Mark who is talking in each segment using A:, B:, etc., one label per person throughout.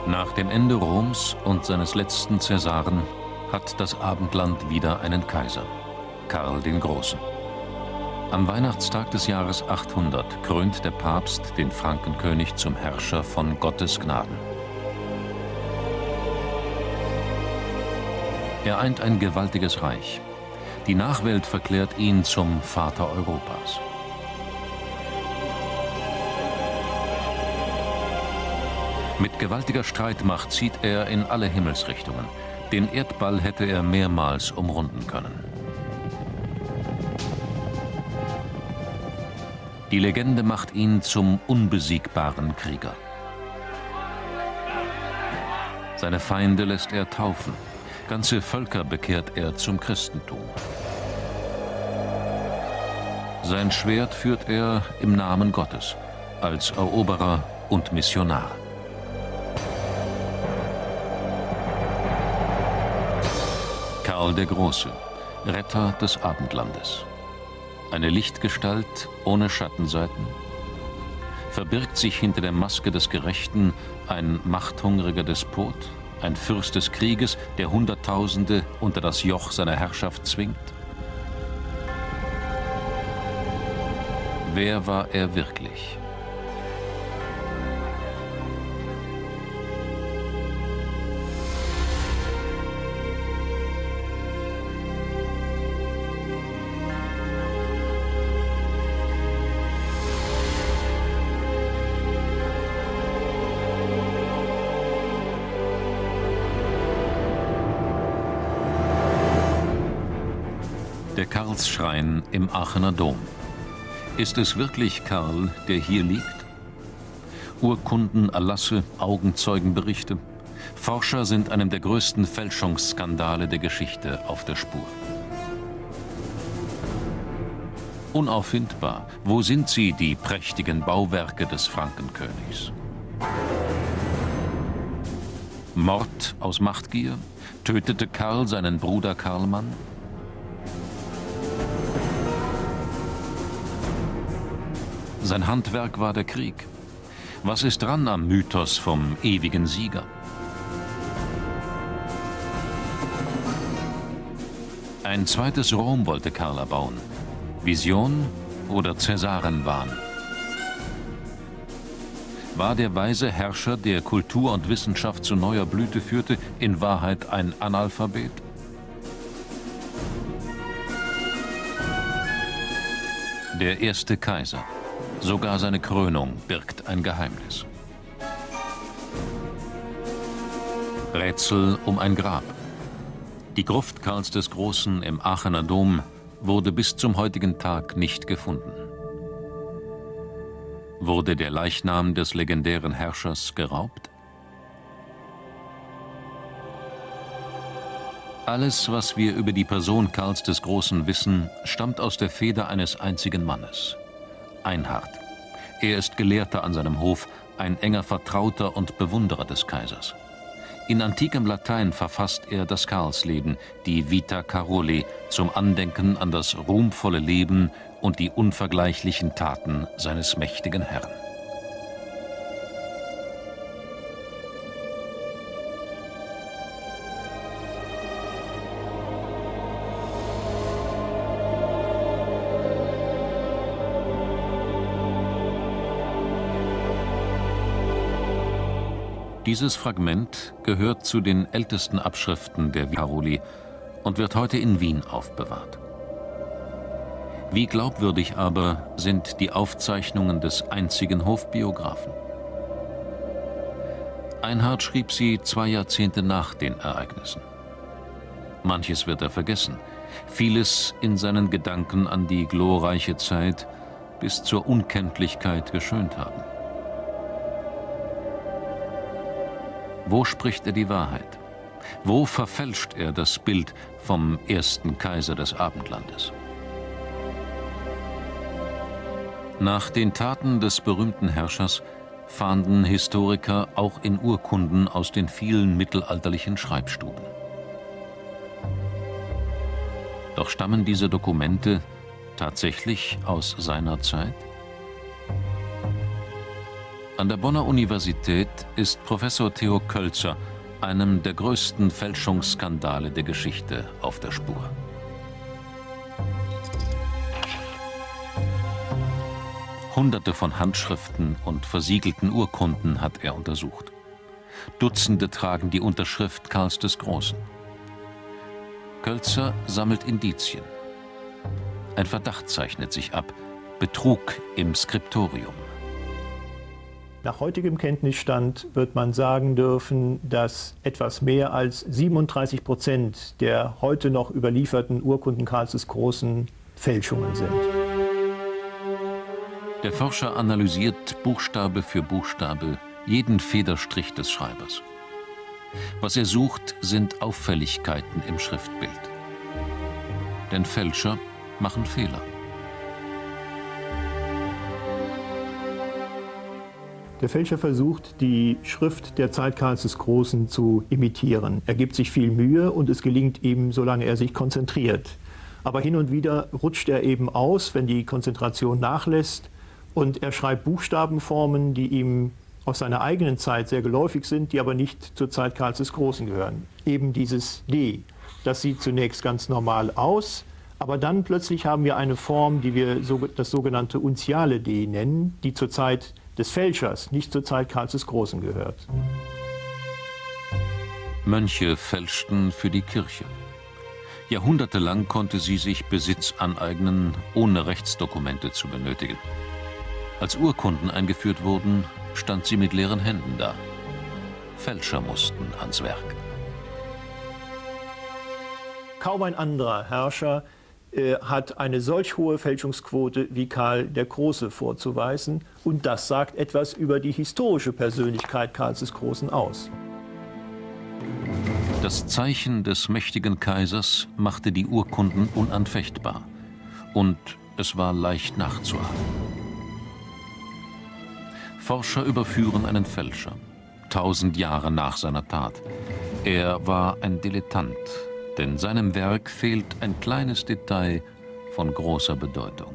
A: Nach dem Ende Roms und seines letzten Cäsaren hat das Abendland wieder einen Kaiser, Karl den Großen. Am Weihnachtstag des Jahres 800 krönt der Papst den Frankenkönig zum Herrscher von Gottes Gnaden. Er eint ein gewaltiges Reich. Die Nachwelt verklärt ihn zum Vater Europas. Mit gewaltiger Streitmacht zieht er in alle Himmelsrichtungen. Den Erdball hätte er mehrmals umrunden können. Die Legende macht ihn zum unbesiegbaren Krieger. Seine Feinde lässt er taufen. Ganze Völker bekehrt er zum Christentum. Sein Schwert führt er im Namen Gottes, als Eroberer und Missionar. Karl der Große, Retter des Abendlandes. Eine Lichtgestalt ohne Schattenseiten. Verbirgt sich hinter der Maske des Gerechten ein machthungriger Despot, ein Fürst des Krieges, der Hunderttausende unter das Joch seiner Herrschaft zwingt? Wer war er wirklich? Der Karlsschrein im Aachener Dom. Ist es wirklich Karl, der hier liegt? Urkunden, Erlasse, Augenzeugenberichte. Forscher sind einem der größten Fälschungsskandale der Geschichte auf der Spur. Unauffindbar, wo sind sie, die prächtigen Bauwerke des Frankenkönigs? Mord aus Machtgier? Tötete Karl seinen Bruder Karlmann? Sein Handwerk war der Krieg. Was ist dran am Mythos vom ewigen Sieger? Ein zweites Rom wollte Karl erbauen. Vision oder Cäsarenwahn? War der weise Herrscher, der Kultur und Wissenschaft zu neuer Blüte führte, in Wahrheit ein Analphabet? Der erste Kaiser. Sogar seine Krönung birgt ein Geheimnis. Rätsel um ein Grab. Die Gruft Karls des Großen im Aachener Dom wurde bis zum heutigen Tag nicht gefunden. Wurde der Leichnam des legendären Herrschers geraubt? Alles, was wir über die Person Karls des Großen wissen, stammt aus der Feder eines einzigen Mannes. Einhard. Er ist Gelehrter an seinem Hof, ein enger Vertrauter und Bewunderer des Kaisers. In antikem Latein verfasst er das Karlsleben, die Vita Caroli, zum Andenken an das ruhmvolle Leben und die unvergleichlichen Taten seines mächtigen Herrn. Dieses Fragment gehört zu den ältesten Abschriften der Caroli und wird heute in Wien aufbewahrt. Wie glaubwürdig aber sind die Aufzeichnungen des einzigen Hofbiografen? Einhard schrieb sie 2 Jahrzehnte nach den Ereignissen. Manches wird er vergessen, vieles in seinen Gedanken an die glorreiche Zeit bis zur Unkenntlichkeit geschönt haben. Wo spricht er die Wahrheit? Wo verfälscht er das Bild vom ersten Kaiser des Abendlandes? Nach den Taten des berühmten Herrschers fahnden Historiker auch in Urkunden aus den vielen mittelalterlichen Schreibstuben. Doch stammen diese Dokumente tatsächlich aus seiner Zeit? An der Bonner Universität ist Professor Theo Kölzer einem der größten Fälschungsskandale der Geschichte auf der Spur. Hunderte von Handschriften und versiegelten Urkunden hat er untersucht. Dutzende tragen die Unterschrift Karls des Großen. Kölzer sammelt Indizien. Ein Verdacht zeichnet sich ab: Betrug im Skriptorium.
B: Nach heutigem Kenntnisstand wird man sagen dürfen, dass etwas mehr als 37% der heute noch überlieferten Urkunden Karls des Großen Fälschungen sind.
A: Der Forscher analysiert Buchstabe für Buchstabe jeden Federstrich des Schreibers. Was er sucht, sind Auffälligkeiten im Schriftbild. Denn Fälscher machen Fehler.
B: Der Fälscher versucht, die Schrift der Zeit Karls des Großen zu imitieren. Er gibt sich viel Mühe und es gelingt ihm, solange er sich konzentriert. Aber hin und wieder rutscht er eben aus, wenn die Konzentration nachlässt, und er schreibt Buchstabenformen, die ihm aus seiner eigenen Zeit sehr geläufig sind, die aber nicht zur Zeit Karls des Großen gehören. Eben dieses D. Das sieht zunächst ganz normal aus, aber dann plötzlich haben wir eine Form, die wir das sogenannte unziale D nennen, die zur Zeit des Fälschers, nicht zur Zeit Karls des Großen gehört.
A: Mönche fälschten für die Kirche. Jahrhundertelang konnte sie sich Besitz aneignen, ohne Rechtsdokumente zu benötigen. Als Urkunden eingeführt wurden, stand sie mit leeren Händen da. Fälscher mussten ans Werk.
B: Kaum ein anderer Herrscher hat eine solch hohe Fälschungsquote wie Karl der Große vorzuweisen. Und das sagt etwas über die historische Persönlichkeit Karls des Großen aus.
A: Das Zeichen des mächtigen Kaisers machte die Urkunden unanfechtbar. Und es war leicht nachzuahmen. Forscher überführen einen Fälscher, 1000 Jahre nach seiner Tat. Er war ein Dilettant, denn seinem Werk fehlt ein kleines Detail von großer Bedeutung.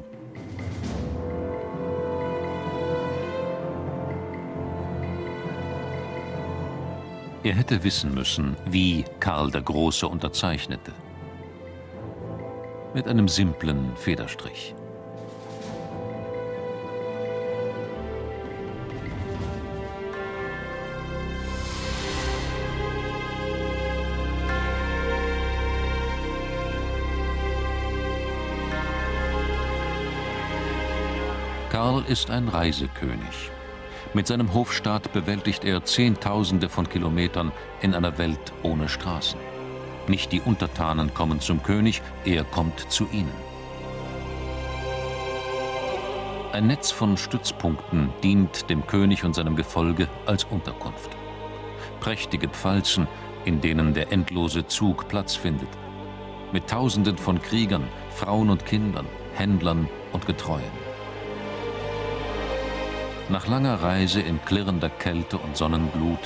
A: Er hätte wissen müssen, wie Karl der Große unterzeichnete. Mit einem simplen Federstrich. Karl ist ein Reisekönig. Mit seinem Hofstaat bewältigt er Zehntausende von Kilometern in einer Welt ohne Straßen. Nicht die Untertanen kommen zum König, er kommt zu ihnen. Ein Netz von Stützpunkten dient dem König und seinem Gefolge als Unterkunft. Prächtige Pfalzen, in denen der endlose Zug Platz findet. Mit Tausenden von Kriegern, Frauen und Kindern, Händlern und Getreuen. Nach langer Reise in klirrender Kälte und Sonnenglut,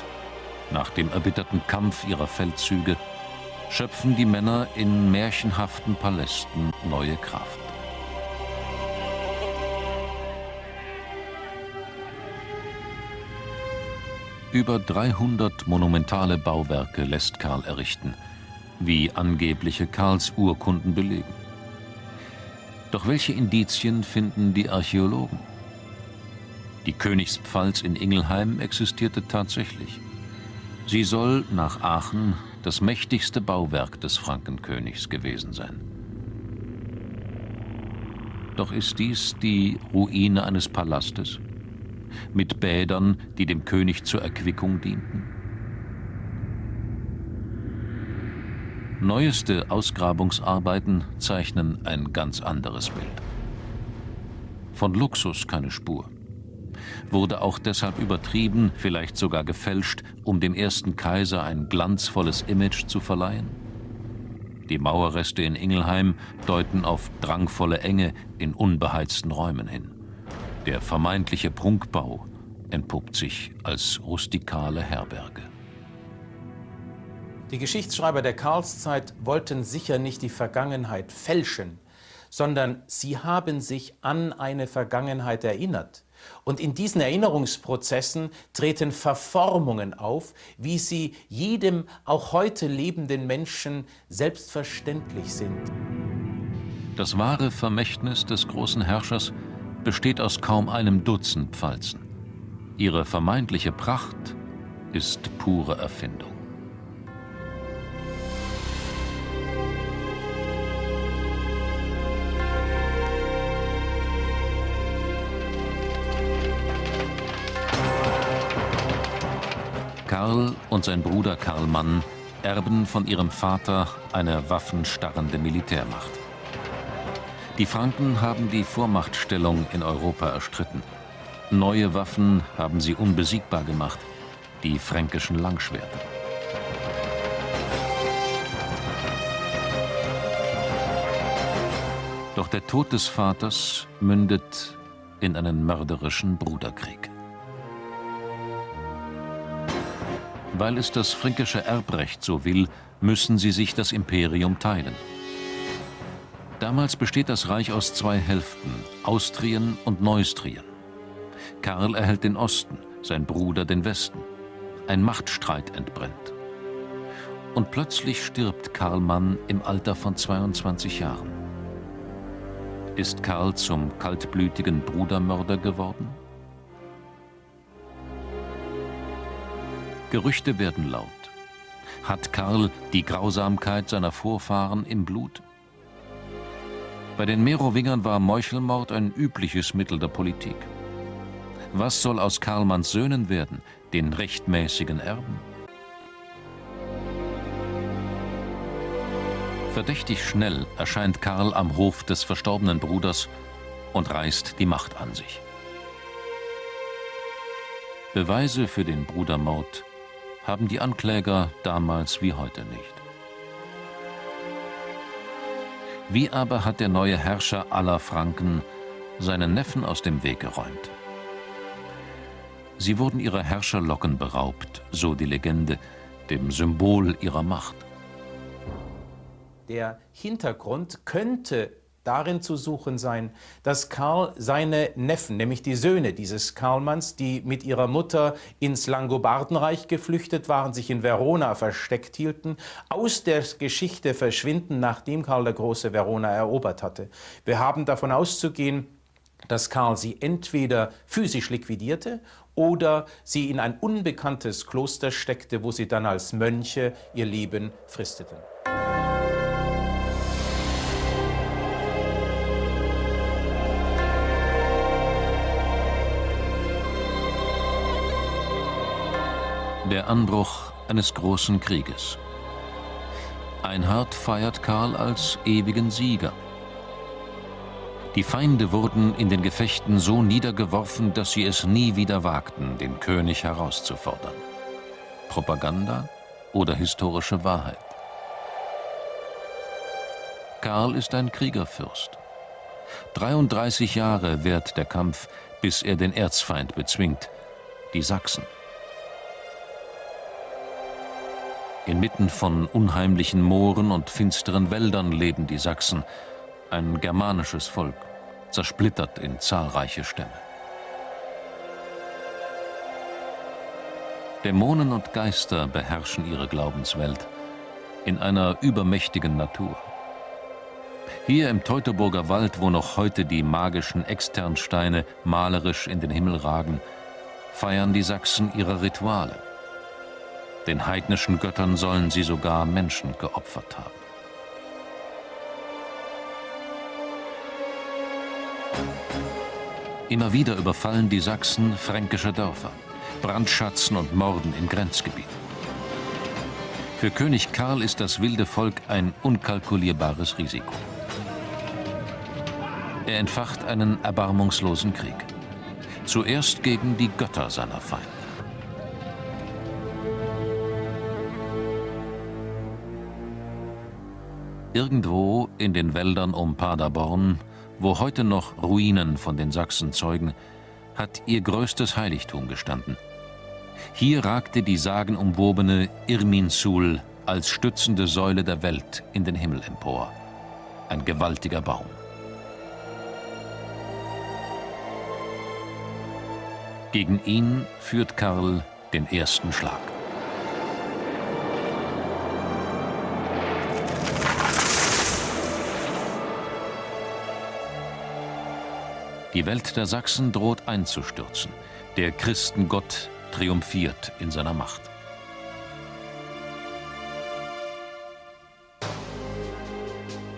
A: nach dem erbitterten Kampf ihrer Feldzüge, schöpfen die Männer in märchenhaften Palästen neue Kraft. Über 300 monumentale Bauwerke lässt Karl errichten, wie angebliche Karls-Urkunden belegen. Doch welche Indizien finden die Archäologen? Die Königspfalz in Ingelheim existierte tatsächlich. Sie soll nach Aachen das mächtigste Bauwerk des Frankenkönigs gewesen sein. Doch ist dies die Ruine eines Palastes mit Bädern, die dem König zur Erquickung dienten? Neueste Ausgrabungsarbeiten zeichnen ein ganz anderes Bild. Von Luxus keine Spur. Wurde auch deshalb übertrieben, vielleicht sogar gefälscht, um dem ersten Kaiser ein glanzvolles Image zu verleihen? Die Mauerreste in Ingelheim deuten auf drangvolle Enge in unbeheizten Räumen hin. Der vermeintliche Prunkbau entpuppt sich als rustikale Herberge.
C: Die Geschichtsschreiber der Karlszeit wollten sicher nicht die Vergangenheit fälschen, sondern sie haben sich an eine Vergangenheit erinnert. Und in diesen Erinnerungsprozessen treten Verformungen auf, wie sie jedem auch heute lebenden Menschen selbstverständlich sind.
A: Das wahre Vermächtnis des großen Herrschers besteht aus kaum einem Dutzend Pfalzen. Ihre vermeintliche Pracht ist pure Erfindung. Karl und sein Bruder Karl Mann erben von ihrem Vater eine waffenstarrende Militärmacht. Die Franken haben die Vormachtstellung in Europa erstritten. Neue Waffen haben sie unbesiegbar gemacht, die fränkischen Langschwerter. Doch der Tod des Vaters mündet in einen mörderischen Bruderkrieg. Weil es das fränkische Erbrecht so will, müssen sie sich das Imperium teilen. Damals besteht das Reich aus zwei Hälften, Austrien und Neustrien. Karl erhält den Osten, sein Bruder den Westen. Ein Machtstreit entbrennt. Und plötzlich stirbt Karl Mann im Alter von 22 Jahren. Ist Karl zum kaltblütigen Brudermörder geworden? Gerüchte werden laut. Hat Karl die Grausamkeit seiner Vorfahren im Blut? Bei den Merowingern war Meuchelmord ein übliches Mittel der Politik. Was soll aus Karl Manns Söhnen werden, den rechtmäßigen Erben? Verdächtig schnell erscheint Karl am Hof des verstorbenen Bruders und reißt die Macht an sich. Beweise für den Brudermord haben die Ankläger damals wie heute nicht. Wie aber hat der neue Herrscher aller Franken seinen Neffen aus dem Weg geräumt? Sie wurden ihrer Herrscherlocken beraubt, so die Legende, dem Symbol ihrer Macht.
C: Der Hintergrund könnte darin zu suchen sein, dass Karl seine Neffen, nämlich die Söhne dieses Karlmanns, die mit ihrer Mutter ins Langobardenreich geflüchtet waren, sich in Verona versteckt hielten, aus der Geschichte verschwinden, nachdem Karl der Große Verona erobert hatte. Wir haben davon auszugehen, dass Karl sie entweder physisch liquidierte oder sie in ein unbekanntes Kloster steckte, wo sie dann als Mönche ihr Leben fristeten.
A: Der Anbruch eines großen Krieges. Einhard feiert Karl als ewigen Sieger. Die Feinde wurden in den Gefechten so niedergeworfen, dass sie es nie wieder wagten, den König herauszufordern. Propaganda oder historische Wahrheit? Karl ist ein Kriegerfürst. 33 Jahre währt der Kampf, bis er den Erzfeind bezwingt, die Sachsen. Inmitten von unheimlichen Mooren und finsteren Wäldern leben die Sachsen, ein germanisches Volk, zersplittert in zahlreiche Stämme. Dämonen und Geister beherrschen ihre Glaubenswelt in einer übermächtigen Natur. Hier im Teutoburger Wald, wo noch heute die magischen Externsteine malerisch in den Himmel ragen, feiern die Sachsen ihre Rituale. Den heidnischen Göttern sollen sie sogar Menschen geopfert haben. Immer wieder überfallen die Sachsen fränkische Dörfer, brandschatzen und morden im Grenzgebiet. Für König Karl ist das wilde Volk ein unkalkulierbares Risiko. Er entfacht einen erbarmungslosen Krieg. Zuerst gegen die Götter seiner Feinde. Irgendwo in den Wäldern um Paderborn, wo heute noch Ruinen von den Sachsen zeugen, hat ihr größtes Heiligtum gestanden. Hier ragte die sagenumwobene Irminsul als stützende Säule der Welt in den Himmel empor. Ein gewaltiger Baum. Gegen ihn führt Karl den ersten Schlag. Die Welt der Sachsen droht einzustürzen. Der Christengott triumphiert in seiner Macht.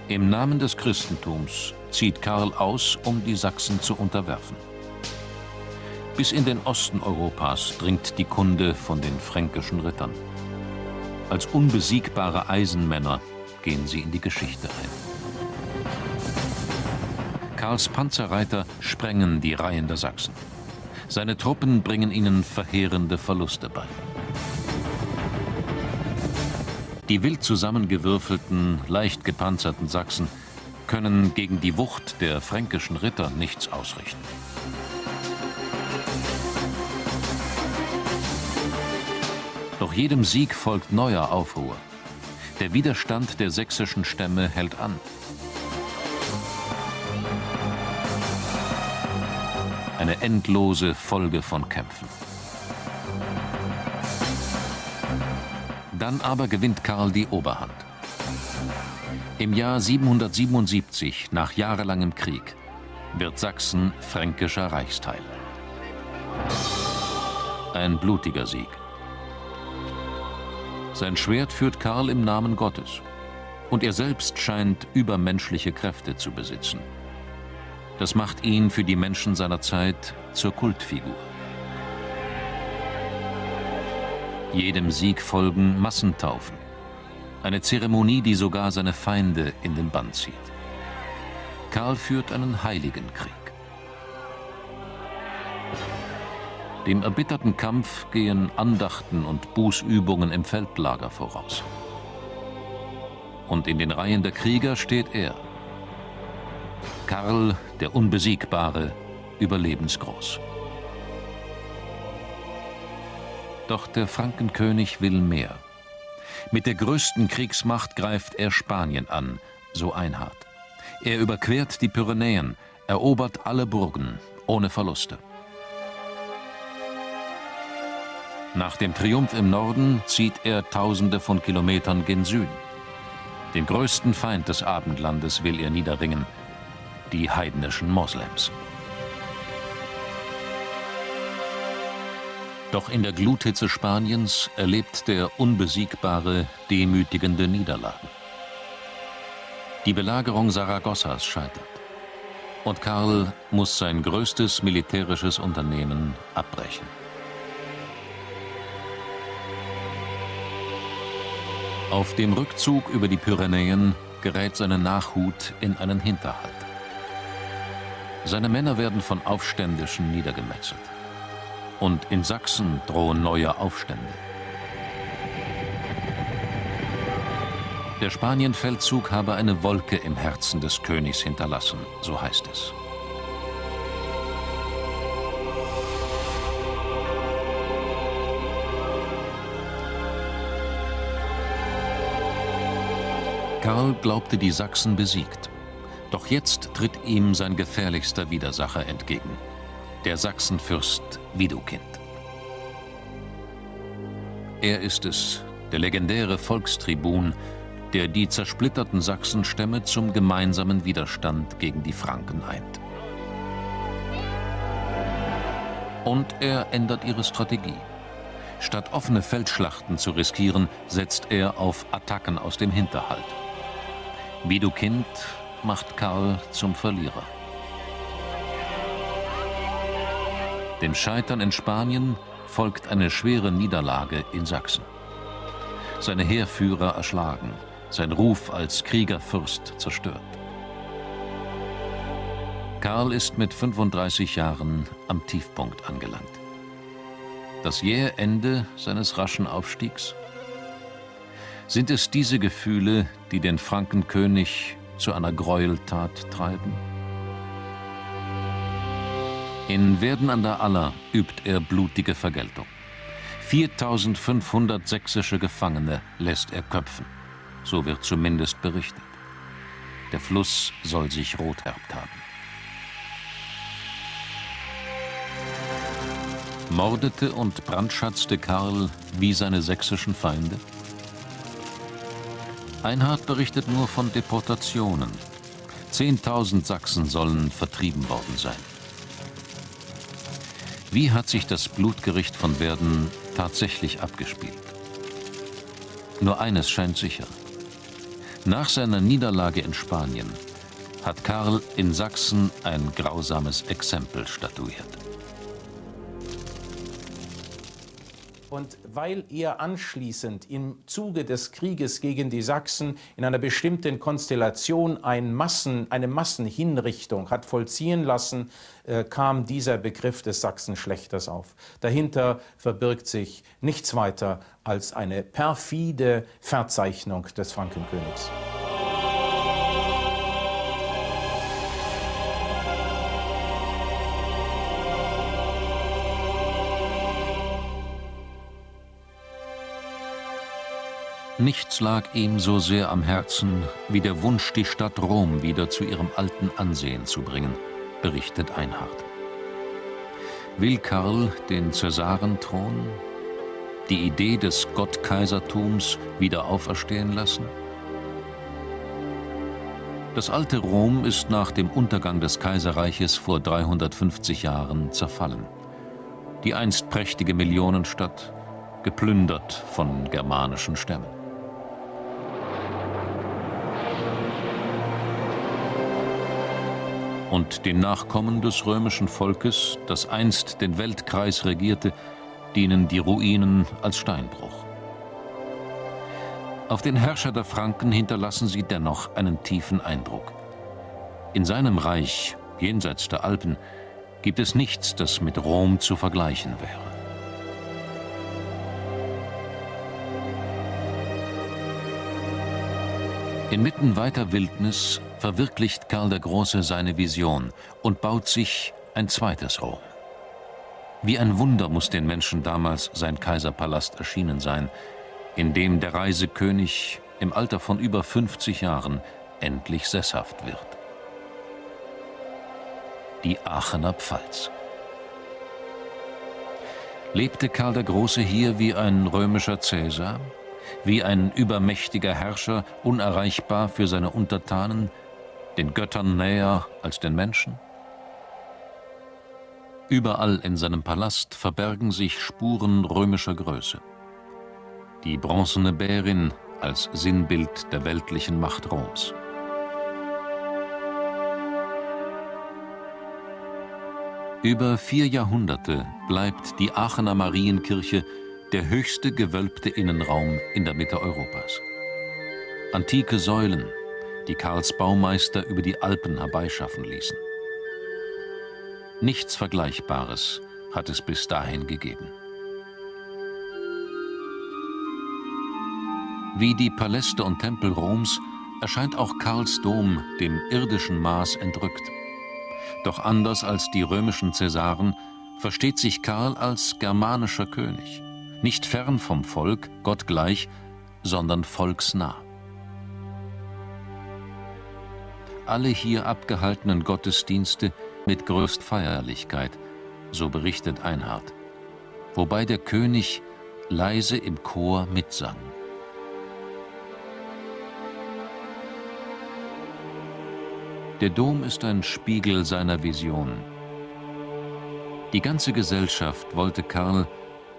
A: Im Namen des Christentums zieht Karl aus, um die Sachsen zu unterwerfen. Bis in den Osten Europas dringt die Kunde von den fränkischen Rittern. Als unbesiegbare Eisenmänner gehen sie in die Geschichte ein. Karls Panzerreiter sprengen die Reihen der Sachsen. Seine Truppen bringen ihnen verheerende Verluste bei. Die wild zusammengewürfelten, leicht gepanzerten Sachsen können gegen die Wucht der fränkischen Ritter nichts ausrichten. Doch jedem Sieg folgt neuer Aufruhr. Der Widerstand der sächsischen Stämme hält an. Eine endlose Folge von Kämpfen. Dann aber gewinnt Karl die Oberhand. Im Jahr 777, nach jahrelangem Krieg, wird Sachsen fränkischer Reichsteil. Ein blutiger Sieg. Sein Schwert führt Karl im Namen Gottes. Und er selbst scheint übermenschliche Kräfte zu besitzen. Das macht ihn für die Menschen seiner Zeit zur Kultfigur. Jedem Sieg folgen Massentaufen. Eine Zeremonie, die sogar seine Feinde in den Bann zieht. Karl führt einen heiligen Krieg. Dem erbitterten Kampf gehen Andachten und Bußübungen im Feldlager voraus. Und in den Reihen der Krieger steht er. Karl, der Unbesiegbare, überlebensgroß. Doch der Frankenkönig will mehr. Mit der größten Kriegsmacht greift er Spanien an, so Einhard. Er überquert die Pyrenäen, erobert alle Burgen, ohne Verluste. Nach dem Triumph im Norden zieht er Tausende von Kilometern gen Süden. Den größten Feind des Abendlandes will er niederringen, die heidnischen Moslems. Doch in der Gluthitze Spaniens erlebt der Unbesiegbare demütigende Niederlagen. Die Belagerung Saragossas scheitert. Und Karl muss sein größtes militärisches Unternehmen abbrechen. Auf dem Rückzug über die Pyrenäen gerät seine Nachhut in einen Hinterhalt. Seine Männer werden von Aufständischen niedergemetzelt. Und in Sachsen drohen neue Aufstände. Der Spanienfeldzug habe eine Wolke im Herzen des Königs hinterlassen, so heißt es. Karl glaubte die Sachsen besiegt. Doch jetzt tritt ihm sein gefährlichster Widersacher entgegen, der Sachsenfürst Widukind. Er ist es, der legendäre Volkstribun, der die zersplitterten Sachsenstämme zum gemeinsamen Widerstand gegen die Franken eint. Und er ändert ihre Strategie. Statt offene Feldschlachten zu riskieren, setzt er auf Attacken aus dem Hinterhalt. Widukind macht Karl zum Verlierer. Dem Scheitern in Spanien folgt eine schwere Niederlage in Sachsen. Seine Heerführer erschlagen, sein Ruf als Kriegerfürst zerstört. Karl ist mit 35 Jahren am Tiefpunkt angelangt. Das jähe Ende seines raschen Aufstiegs? Sind es diese Gefühle, die den Frankenkönig zu einer Gräueltat treiben? In Werden an der Aller übt er blutige Vergeltung. 4500 sächsische Gefangene lässt er köpfen. So wird zumindest berichtet. Der Fluss soll sich rothärbt haben. Mordete und brandschatzte Karl wie seine sächsischen Feinde? Einhard berichtet nur von Deportationen. 10.000 Sachsen sollen vertrieben worden sein. Wie hat sich das Blutgericht von Werden tatsächlich abgespielt? Nur eines scheint sicher. Nach seiner Niederlage in Spanien hat Karl in Sachsen ein grausames Exempel statuiert.
C: Und weil er anschließend im Zuge des Krieges gegen die Sachsen in einer bestimmten Konstellation eine Massenhinrichtung hat vollziehen lassen, kam dieser Begriff des Sachsenschlächters auf. Dahinter verbirgt sich nichts weiter als eine perfide Verzeichnung des Frankenkönigs.
A: Nichts lag ihm so sehr am Herzen wie der Wunsch, die Stadt Rom wieder zu ihrem alten Ansehen zu bringen, berichtet Einhard. Will Karl den Cäsarenthron, die Idee des Gottkaisertums wieder auferstehen lassen? Das alte Rom ist nach dem Untergang des Kaiserreiches vor 350 Jahren zerfallen. Die einst prächtige Millionenstadt, geplündert von germanischen Stämmen. Und den Nachkommen des römischen Volkes, das einst den Weltkreis regierte, dienen die Ruinen als Steinbruch. Auf den Herrscher der Franken hinterlassen sie dennoch einen tiefen Eindruck. In seinem Reich, jenseits der Alpen, gibt es nichts, das mit Rom zu vergleichen wäre. Inmitten weiter Wildnis verwirklicht Karl der Große seine Vision und baut sich ein zweites Rom. Wie ein Wunder muss den Menschen damals sein Kaiserpalast erschienen sein, in dem der Reisekönig im Alter von über 50 Jahren endlich sesshaft wird. Die Aachener Pfalz. Lebte Karl der Große hier wie ein römischer Cäsar? Wie ein übermächtiger Herrscher, unerreichbar für seine Untertanen, den Göttern näher als den Menschen? Überall in seinem Palast verbergen sich Spuren römischer Größe. Die bronzene Bärin als Sinnbild der weltlichen Macht Roms. Über 4 Jahrhunderte bleibt die Aachener Marienkirche der höchste gewölbte Innenraum in der Mitte Europas. Antike Säulen, die Karls Baumeister über die Alpen herbeischaffen ließen. Nichts Vergleichbares hat es bis dahin gegeben. Wie die Paläste und Tempel Roms erscheint auch Karls Dom dem irdischen Maß entrückt. Doch anders als die römischen Cäsaren versteht sich Karl als germanischer König. Nicht fern vom Volk, Gott gleich, sondern volksnah. Alle hier abgehaltenen Gottesdienste mit größter Feierlichkeit, so berichtet Einhard, wobei der König leise im Chor mitsang. Der Dom ist ein Spiegel seiner Vision. Die ganze Gesellschaft wollte Karl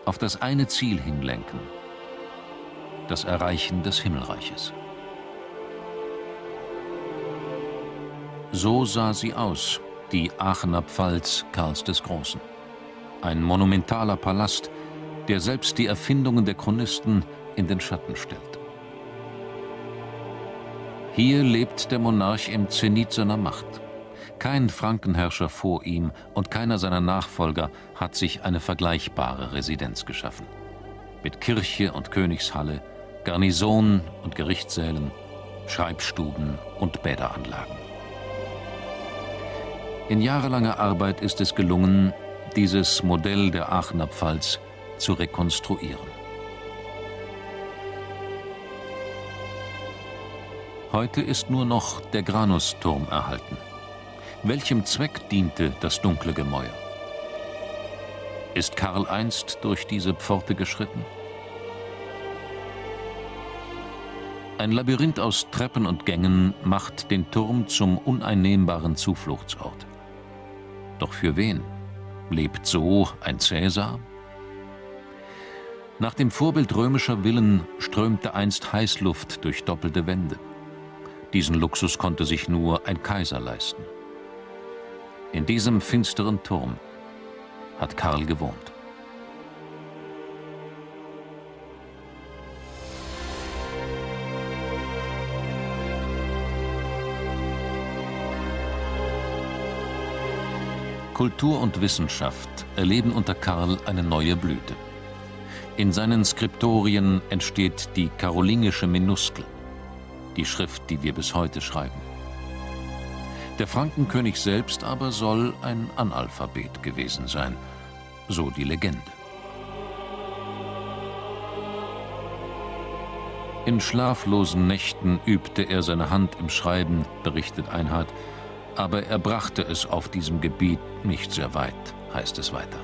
A: auf das eine Ziel hinlenken: das Erreichen des Himmelreiches. So sah sie aus, die Aachener Pfalz Karls des Großen. Ein monumentaler Palast, der selbst die Erfindungen der Chronisten in den Schatten stellt. Hier lebt der Monarch im Zenit seiner Macht. Kein Frankenherrscher vor ihm und keiner seiner Nachfolger hat sich eine vergleichbare Residenz geschaffen. Mit Kirche und Königshalle, Garnison und Gerichtssälen, Schreibstuben und Bäderanlagen. In jahrelanger Arbeit ist es gelungen, dieses Modell der Aachener Pfalz zu rekonstruieren. Heute ist nur noch der Granusturm erhalten. Welchem Zweck diente das dunkle Gemäuer? Ist Karl einst durch diese Pforte geschritten? Ein Labyrinth aus Treppen und Gängen macht den Turm zum uneinnehmbaren Zufluchtsort. Doch für wen? Lebt so ein Cäsar? Nach dem Vorbild römischer Villen strömte einst Heißluft durch doppelte Wände. Diesen Luxus konnte sich nur ein Kaiser leisten. In diesem finsteren Turm hat Karl gewohnt. Kultur und Wissenschaft erleben unter Karl eine neue Blüte. In seinen Skriptorien entsteht die karolingische Minuskel, die Schrift, die wir bis heute schreiben. Der Frankenkönig selbst aber soll ein Analphabet gewesen sein, so die Legende. In schlaflosen Nächten übte er seine Hand im Schreiben, berichtet Einhard, aber er brachte es auf diesem Gebiet nicht sehr weit, heißt es weiter.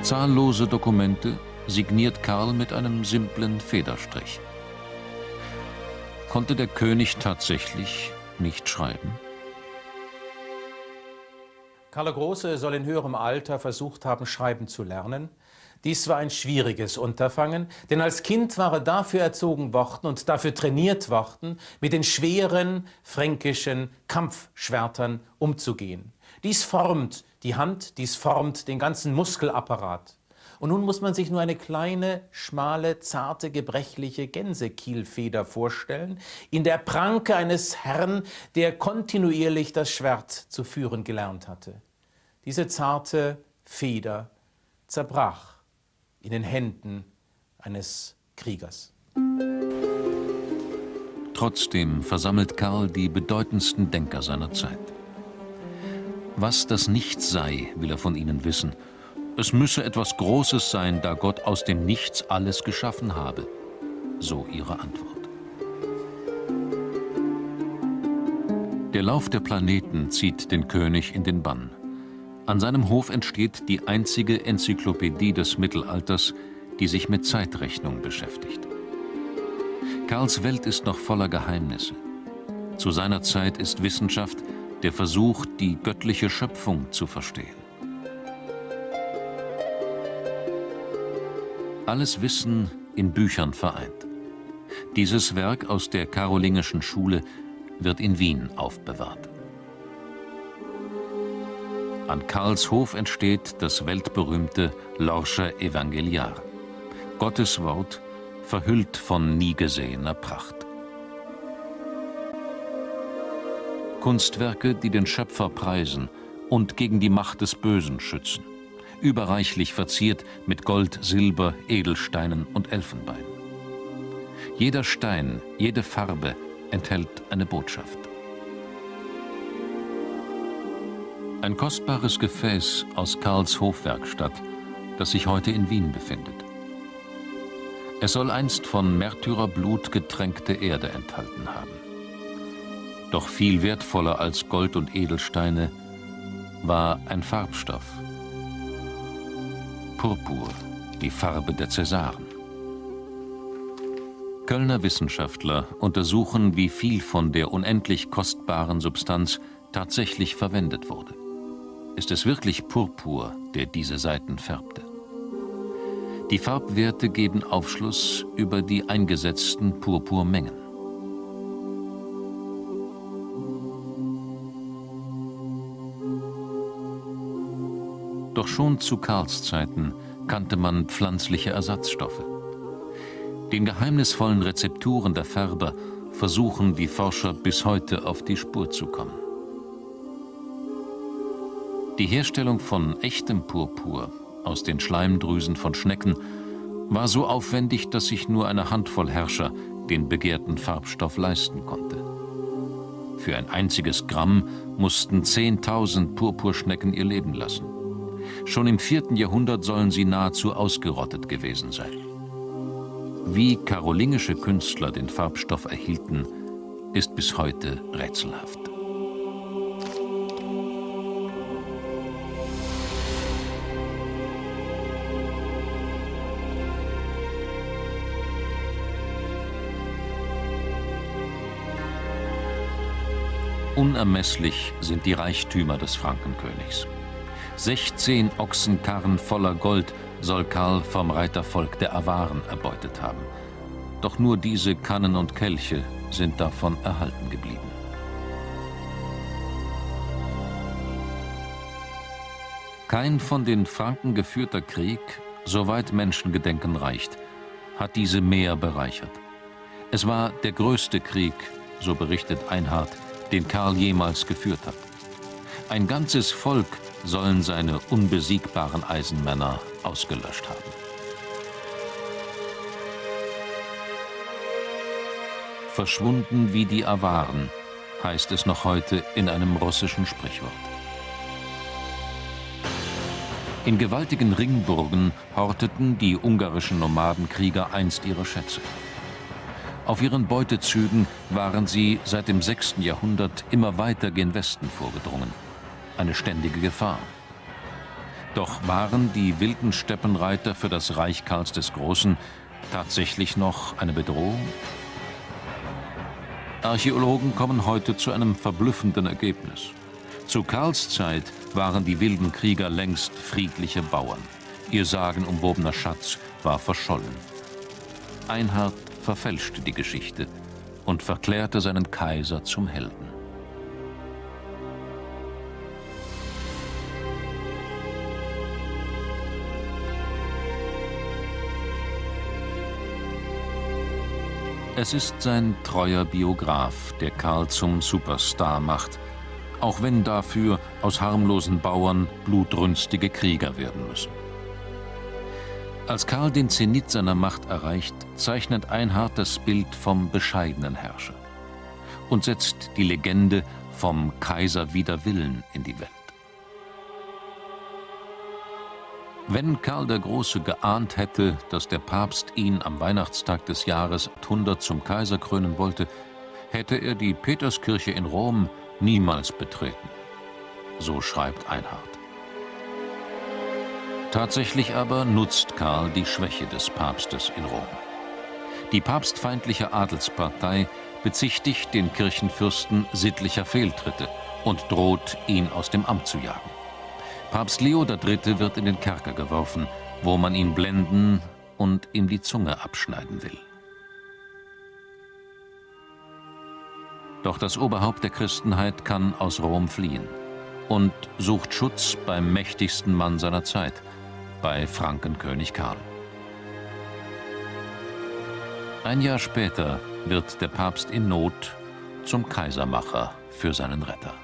A: Zahllose Dokumente signiert Karl mit einem simplen Federstrich. Konnte der König tatsächlich nicht schreiben?
C: Karl der Große soll in höherem Alter versucht haben, schreiben zu lernen. Dies war ein schwieriges Unterfangen, denn als Kind war er dafür erzogen worden und dafür trainiert worden, mit den schweren fränkischen Kampfschwertern umzugehen. Dies formt die Hand, dies formt den ganzen Muskelapparat. Und nun muss man sich nur eine kleine, schmale, zarte, gebrechliche Gänsekielfeder vorstellen, in der Pranke eines Herrn, der kontinuierlich das Schwert zu führen gelernt hatte. Diese zarte Feder zerbrach in den Händen eines Kriegers.
A: Trotzdem versammelt Karl die bedeutendsten Denker seiner Zeit. Was das Nichts sei, will er von ihnen wissen. Es müsse etwas Großes sein, da Gott aus dem Nichts alles geschaffen habe. So ihre Antwort. Der Lauf der Planeten zieht den König in den Bann. An seinem Hof entsteht die einzige Enzyklopädie des Mittelalters, die sich mit Zeitrechnung beschäftigt. Karls Welt ist noch voller Geheimnisse. Zu seiner Zeit ist Wissenschaft der Versuch, die göttliche Schöpfung zu verstehen. Alles Wissen in Büchern vereint. Dieses Werk aus der karolingischen Schule wird in Wien aufbewahrt. An Karls Hof entsteht das weltberühmte Lorscher Evangeliar. Gottes Wort, verhüllt von nie gesehener Pracht. Kunstwerke, die den Schöpfer preisen und gegen die Macht des Bösen schützen. Überreichlich verziert mit Gold, Silber, Edelsteinen und Elfenbein. Jeder Stein, jede Farbe enthält eine Botschaft. Ein kostbares Gefäß aus Karls Hofwerkstatt, das sich heute in Wien befindet. Es soll einst von Märtyrerblut getränkte Erde enthalten haben. Doch viel wertvoller als Gold und Edelsteine war ein Farbstoff. Purpur, die Farbe der Cäsaren. Kölner Wissenschaftler untersuchen, wie viel von der unendlich kostbaren Substanz tatsächlich verwendet wurde. Ist es wirklich Purpur, der diese Seiten färbte? Die Farbwerte geben Aufschluss über die eingesetzten Purpurmengen. Doch schon zu Karls Zeiten kannte man pflanzliche Ersatzstoffe. Den geheimnisvollen Rezepturen der Färber versuchen die Forscher bis heute auf die Spur zu kommen. Die Herstellung von echtem Purpur aus den Schleimdrüsen von Schnecken war so aufwendig, dass sich nur eine Handvoll Herrscher den begehrten Farbstoff leisten konnte. Für ein einziges Gramm mussten 10.000 Purpurschnecken ihr Leben lassen. Schon im 4. Jahrhundert sollen sie nahezu ausgerottet gewesen sein. Wie karolingische Künstler den Farbstoff erhielten, ist bis heute rätselhaft. Unermesslich sind die Reichtümer des Frankenkönigs. 16 Ochsenkarren voller Gold soll Karl vom Reitervolk der Awaren erbeutet haben. Doch nur diese Kannen und Kelche sind davon erhalten geblieben. Kein von den Franken geführter Krieg, soweit Menschengedenken reicht, hat diese Meer bereichert. Es war der größte Krieg, so berichtet Einhard, den Karl jemals geführt hat. Ein ganzes Volk sollen seine unbesiegbaren Eisenmänner ausgelöscht haben. Verschwunden wie die Awaren, heißt es noch heute in einem russischen Sprichwort. In gewaltigen Ringburgen horteten die ungarischen Nomadenkrieger einst ihre Schätze. Auf ihren Beutezügen waren sie seit dem 6. Jahrhundert immer weiter gen Westen vorgedrungen. Eine ständige Gefahr. Doch waren die wilden Steppenreiter für das Reich Karls des Großen tatsächlich noch eine Bedrohung? Archäologen kommen heute zu einem verblüffenden Ergebnis. Zu Karls Zeit waren die wilden Krieger längst friedliche Bauern. Ihr sagenumwobener Schatz war verschollen. Einhard verfälschte die Geschichte und verklärte seinen Kaiser zum Helden. Es ist sein treuer Biograf, der Karl zum Superstar macht, auch wenn dafür aus harmlosen Bauern blutrünstige Krieger werden müssen. Als Karl den Zenit seiner Macht erreicht, zeichnet Einhard das Bild vom bescheidenen Herrscher und setzt die Legende vom Kaiser wider Willen in die Welt. Wenn Karl der Große geahnt hätte, dass der Papst ihn am Weihnachtstag des Jahres 800 zum Kaiser krönen wollte, hätte er die Peterskirche in Rom niemals betreten. So schreibt Einhard. Tatsächlich aber nutzt Karl die Schwäche des Papstes in Rom. Die papstfeindliche Adelspartei bezichtigt den Kirchenfürsten sittlicher Fehltritte und droht, ihn aus dem Amt zu jagen. Papst Leo III. Wird in den Kerker geworfen, wo man ihn blenden und ihm die Zunge abschneiden will. Doch das Oberhaupt der Christenheit kann aus Rom fliehen und sucht Schutz beim mächtigsten Mann seiner Zeit, bei Frankenkönig Karl. Ein Jahr später wird der Papst in Not zum Kaisermacher für seinen Retter.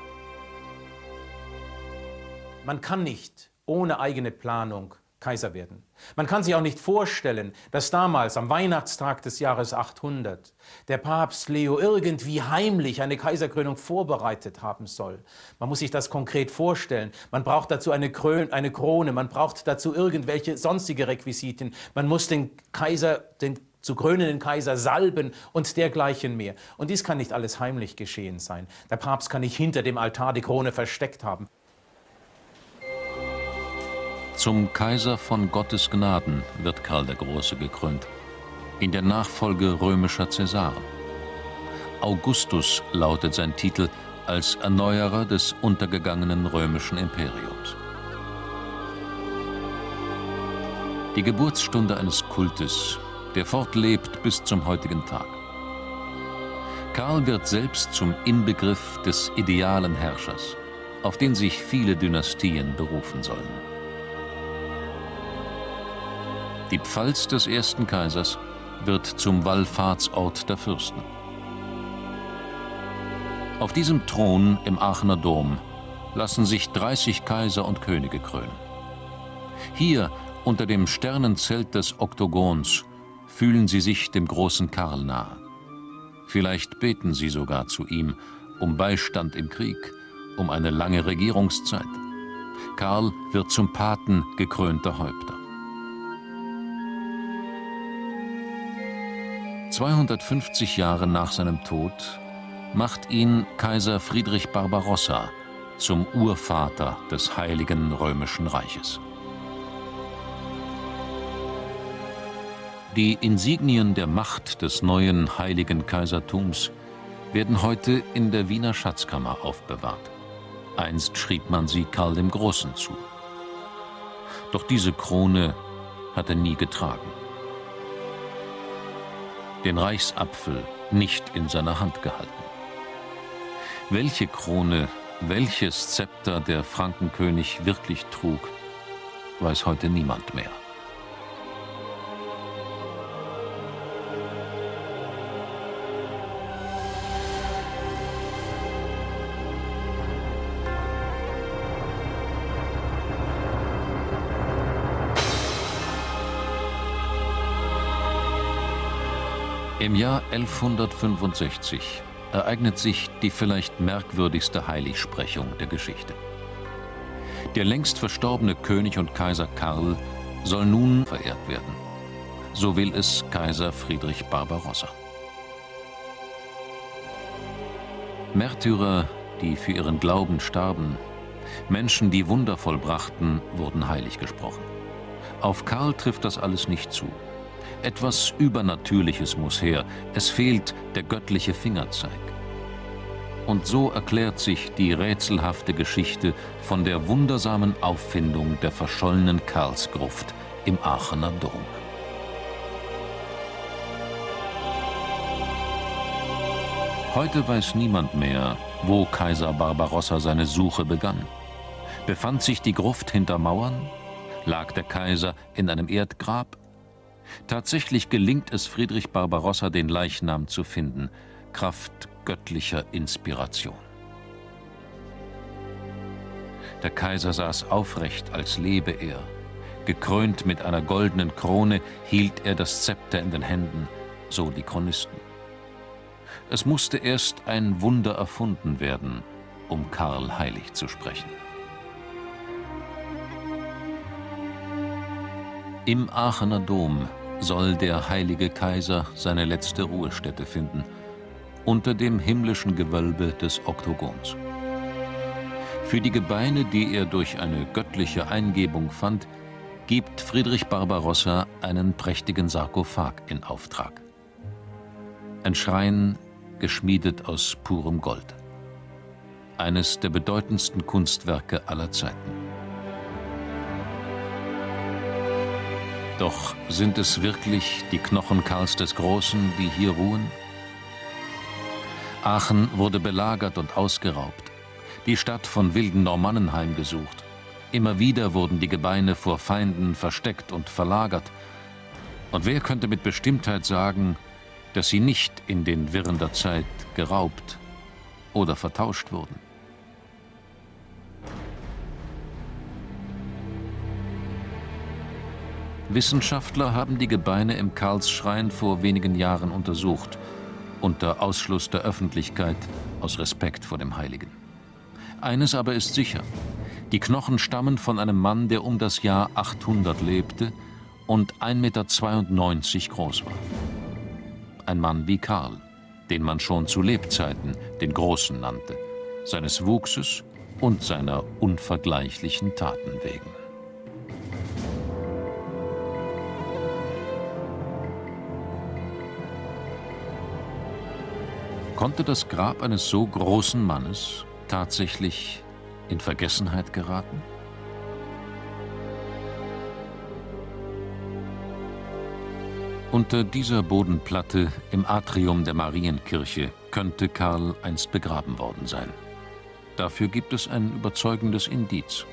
C: Man kann nicht ohne eigene Planung Kaiser werden. Man kann sich auch nicht vorstellen, dass damals am Weihnachtstag des Jahres 800 der Papst Leo irgendwie heimlich eine Kaiserkrönung vorbereitet haben soll. Man muss sich das konkret vorstellen. Man braucht dazu eine Krone, man braucht dazu irgendwelche sonstige Requisiten. Man muss den zu krönenden Kaiser salben und dergleichen mehr. Und dies kann nicht alles heimlich geschehen sein. Der Papst kann nicht hinter dem Altar die Krone versteckt haben.
A: Zum Kaiser von Gottes Gnaden wird Karl der Große gekrönt, in der Nachfolge römischer Cäsaren. Augustus lautet sein Titel als Erneuerer des untergegangenen römischen Imperiums. Die Geburtsstunde eines Kultes, der fortlebt bis zum heutigen Tag. Karl wird selbst zum Inbegriff des idealen Herrschers, auf den sich viele Dynastien berufen sollen. Die Pfalz des ersten Kaisers wird zum Wallfahrtsort der Fürsten. Auf diesem Thron im Aachener Dom lassen sich 30 Kaiser und Könige krönen. Hier, unter dem Sternenzelt des Oktogons, fühlen sie sich dem großen Karl nahe. Vielleicht beten sie sogar zu ihm um Beistand im Krieg, um eine lange Regierungszeit. Karl wird zum Paten gekrönter Häupter. 250 Jahre nach seinem Tod macht ihn Kaiser Friedrich Barbarossa zum Urvater des Heiligen Römischen Reiches. Die Insignien der Macht des neuen Heiligen Kaisertums werden heute in der Wiener Schatzkammer aufbewahrt. Einst schrieb man sie Karl dem Großen zu. Doch diese Krone hat er nie getragen. Den Reichsapfel nicht in seiner Hand gehalten. Welche Krone, welches Zepter der Frankenkönig wirklich trug, weiß heute niemand mehr. Im Jahr 1165 ereignet sich die vielleicht merkwürdigste Heiligsprechung der Geschichte. Der längst verstorbene König und Kaiser Karl soll nun verehrt werden. So will es Kaiser Friedrich Barbarossa. Märtyrer, die für ihren Glauben starben, Menschen, die Wunder vollbrachten, wurden heilig gesprochen. Auf Karl trifft das alles nicht zu. Etwas Übernatürliches muss her, es fehlt der göttliche Fingerzeig. Und so erklärt sich die rätselhafte Geschichte von der wundersamen Auffindung der verschollenen Karlsgruft im Aachener Dom. Heute weiß niemand mehr, wo Kaiser Barbarossa seine Suche begann. Befand sich die Gruft hinter Mauern? Lag der Kaiser in einem Erdgrab? Tatsächlich gelingt es Friedrich Barbarossa, den Leichnam zu finden, Kraft göttlicher Inspiration. Der Kaiser saß aufrecht, als lebe er. Gekrönt mit einer goldenen Krone hielt er das Zepter in den Händen, so die Chronisten. Es musste erst ein Wunder erfunden werden, um Karl heilig zu sprechen. Im Aachener Dom soll der heilige Kaiser seine letzte Ruhestätte finden, unter dem himmlischen Gewölbe des Oktogons. Für die Gebeine, die er durch eine göttliche Eingebung fand, gibt Friedrich Barbarossa einen prächtigen Sarkophag in Auftrag. Ein Schrein, geschmiedet aus purem Gold. Eines der bedeutendsten Kunstwerke aller Zeiten. Doch sind es wirklich die Knochen Karls des Großen, die hier ruhen? Aachen wurde belagert und ausgeraubt, die Stadt von wilden Normannen heimgesucht. Immer wieder wurden die Gebeine vor Feinden versteckt und verlagert. Und wer könnte mit Bestimmtheit sagen, dass sie nicht in den Wirren der Zeit geraubt oder vertauscht wurden? Wissenschaftler haben die Gebeine im Karlsschrein vor wenigen Jahren untersucht, unter Ausschluss der Öffentlichkeit, aus Respekt vor dem Heiligen. Eines aber ist sicher: Die Knochen stammen von einem Mann, der um das Jahr 800 lebte und 1,92 Meter groß war. Ein Mann wie Karl, den man schon zu Lebzeiten den Großen nannte, seines Wuchses und seiner unvergleichlichen Taten wegen. Konnte das Grab eines so großen Mannes tatsächlich in Vergessenheit geraten? Unter dieser Bodenplatte im Atrium der Marienkirche könnte Karl einst begraben worden sein. Dafür gibt es ein überzeugendes Indiz.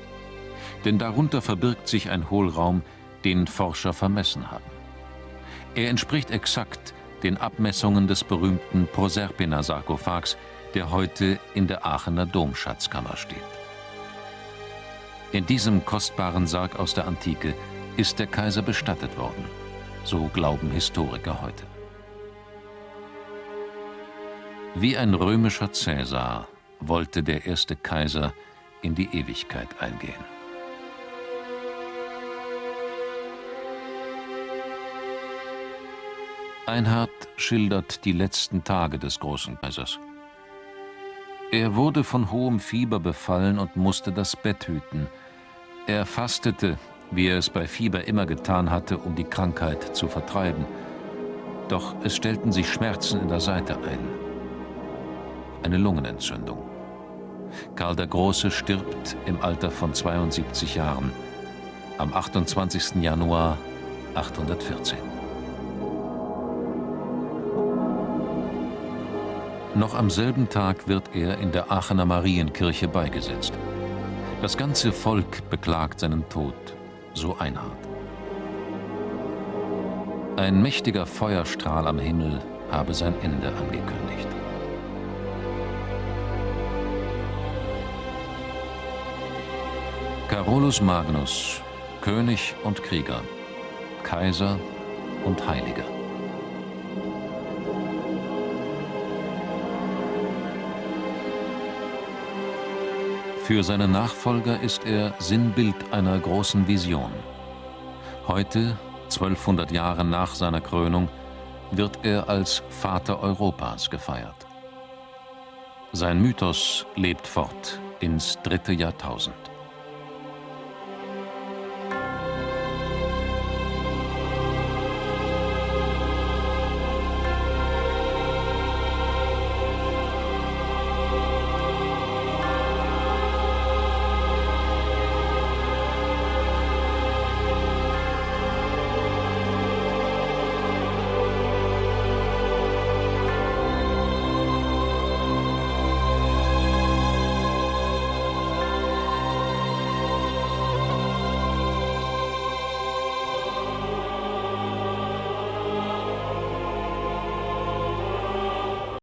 A: Denn darunter verbirgt sich ein Hohlraum, den Forscher vermessen haben. Er entspricht exakt den Abmessungen des berühmten Proserpina-Sarkophags, der heute in der Aachener Domschatzkammer steht. In diesem kostbaren Sarg aus der Antike ist der Kaiser bestattet worden, so glauben Historiker heute. Wie ein römischer Cäsar wollte der erste Kaiser in die Ewigkeit eingehen. Einhard schildert die letzten Tage des großen Kaisers. Er wurde von hohem Fieber befallen und musste das Bett hüten. Er fastete, wie er es bei Fieber immer getan hatte, um die Krankheit zu vertreiben. Doch es stellten sich Schmerzen in der Seite ein. eine Lungenentzündung. Karl der Große stirbt im Alter von 72 Jahren am 28. Januar 814. Noch am selben Tag wird er in der Aachener Marienkirche beigesetzt. Das ganze Volk beklagt seinen Tod, so Einhard. Ein mächtiger Feuerstrahl am Himmel habe sein Ende angekündigt. Carolus Magnus, König und Krieger, Kaiser und Heiliger. Für seine Nachfolger ist er Sinnbild einer großen Vision. Heute, 1200 Jahre nach seiner Krönung, wird er als Vater Europas gefeiert. Sein Mythos lebt fort ins 3. Jahrtausend.